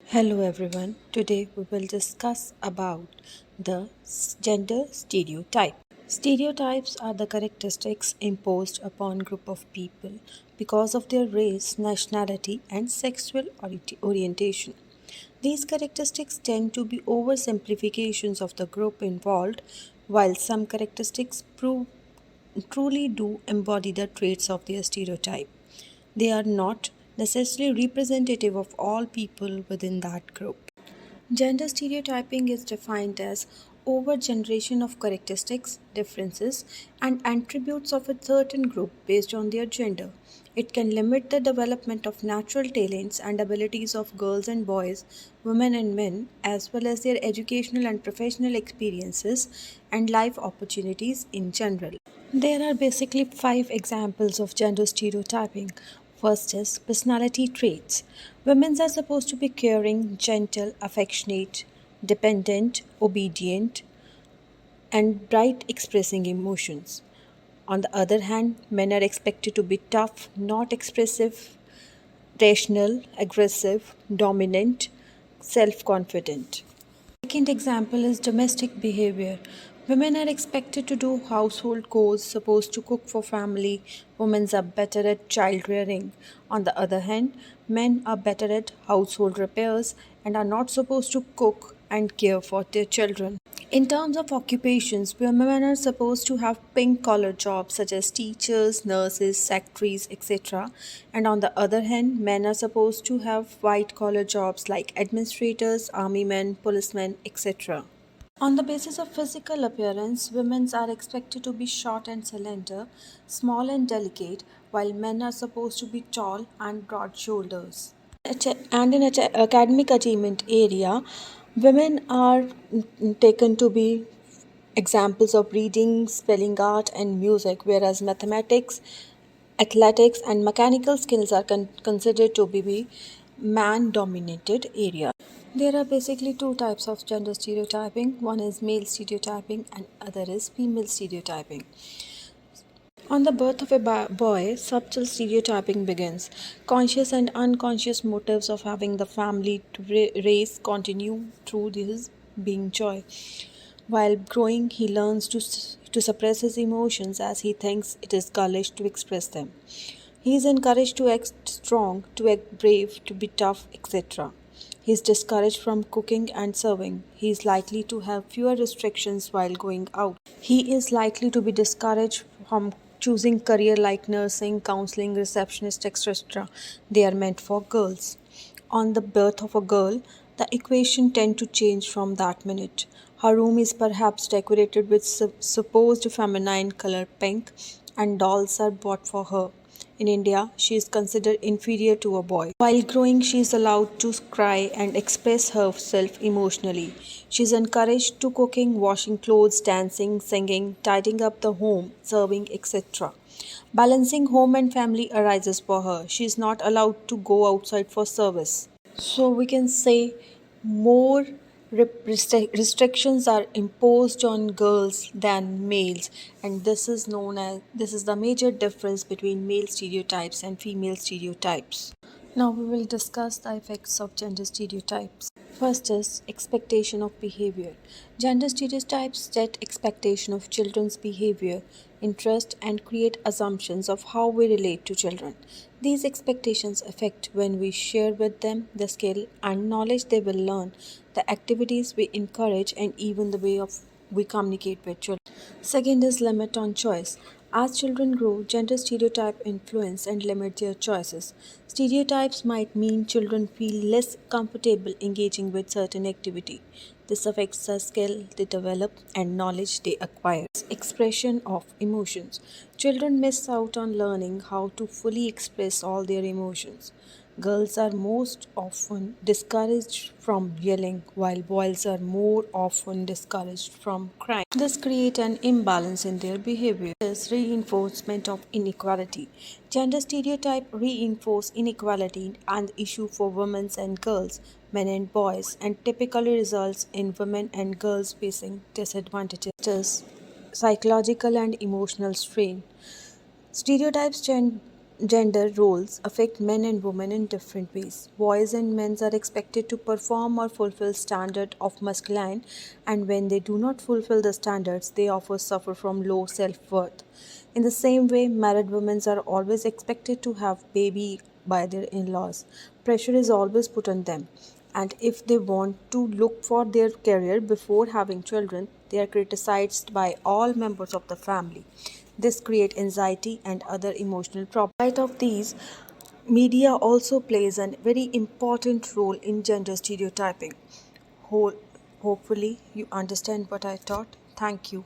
Hello everyone. Today we will discuss about the gender stereotype. Stereotypes are the characteristics imposed upon group of people because of their race, nationality and sexual orientation. These characteristics tend to be oversimplifications of the group involved, while some characteristics truly do embody the traits of their stereotype. They are not necessarily representative of all people within that group. Gender stereotyping is defined as overgeneration of characteristics, differences, and attributes of a certain group based on their gender. It can limit the development of natural talents and abilities of girls and boys, women and men, as well as their educational and professional experiences and life opportunities in general. There are basically five examples of gender stereotyping. First is personality traits. Women are supposed to be caring, gentle, affectionate, dependent, obedient, and bright expressing emotions. On the other hand, men are expected to be tough, not expressive, rational, aggressive, dominant, self confident. Second example is domestic behavior. Women are expected to do household chores, supposed to cook for family. Women are better at child rearing. On the other hand, men are better at household repairs and are not supposed to cook and care for their children. In terms of occupations, women are supposed to have pink collar jobs such as teachers, nurses, secretaries, etc. And on the other hand, men are supposed to have white collar jobs like administrators, army men, policemen, etc. On the basis of physical appearance, women are expected to be short and slender, small and delicate, while men are supposed to be tall and broad shoulders. And in academic achievement area, women are taken to be examples of reading, spelling art, and music, whereas mathematics, athletics, and mechanical skills are considered to be man dominated areas. There are basically two types of gender stereotyping. One is male stereotyping and other is female stereotyping. On the birth of a boy, subtle stereotyping begins. Conscious and unconscious motives of having the family to raise continue through his being joy. While growing, he learns to suppress his emotions as he thinks it is girlish to express them. He is encouraged to act strong, to act brave, to be tough, etc. He is discouraged from cooking and serving. He is likely to have fewer restrictions while going out. He is likely to be discouraged from choosing career like nursing, counseling, receptionist, etc. They are meant for girls. On the birth of a girl, the equation tend to change from that minute. Her room is perhaps decorated with supposed feminine color pink and dolls are bought for her. In India, she is considered inferior to a boy. While growing, she is allowed to cry and express herself emotionally. She is encouraged to cooking, washing clothes, dancing, singing, tidying up the home, serving, etc. Balancing home and family arises for her. She is not allowed to go outside for service. So we can say more restrictions are imposed on girls than males, and this is the major difference between male stereotypes and female stereotypes. Now we will discuss the effects of gender stereotypes. First is expectation of behavior. Gender stereotypes set expectation of children's behavior, interest, and create assumptions of how we relate to children. These expectations affect when we share with them the skill and knowledge they will learn, the activities we encourage, and even the way of we communicate with children. Second is limit on choice. As children grow, gender stereotype influence and limit their choices. Stereotypes might mean children feel less comfortable engaging with certain activity. This affects the skill they develop and knowledge they acquire. Expression of emotions. Children miss out on learning how to fully express all their emotions. Girls are most often discouraged from yelling, while boys are more often discouraged from crying. This creates an imbalance in their behavior. This reinforcement of inequality. Gender stereotype reinforce inequality and issue for women and girls, men and boys, and typically results in women and girls facing disadvantages. This psychological and emotional strain. Stereotypes Gender roles affect men and women in different ways. Boys and men are expected to perform or fulfill standard of masculine, and when they do not fulfill the standards, they often suffer from low self-worth. In the same way, married women are always expected to have baby by their in-laws. Pressure is always put on them, and if they want to look for their career before having children, they are criticized by all members of the family. This creates anxiety and other emotional problems. In spite of these, media also plays a very important role in gender stereotyping. Hopefully, you understand what I taught. Thank you.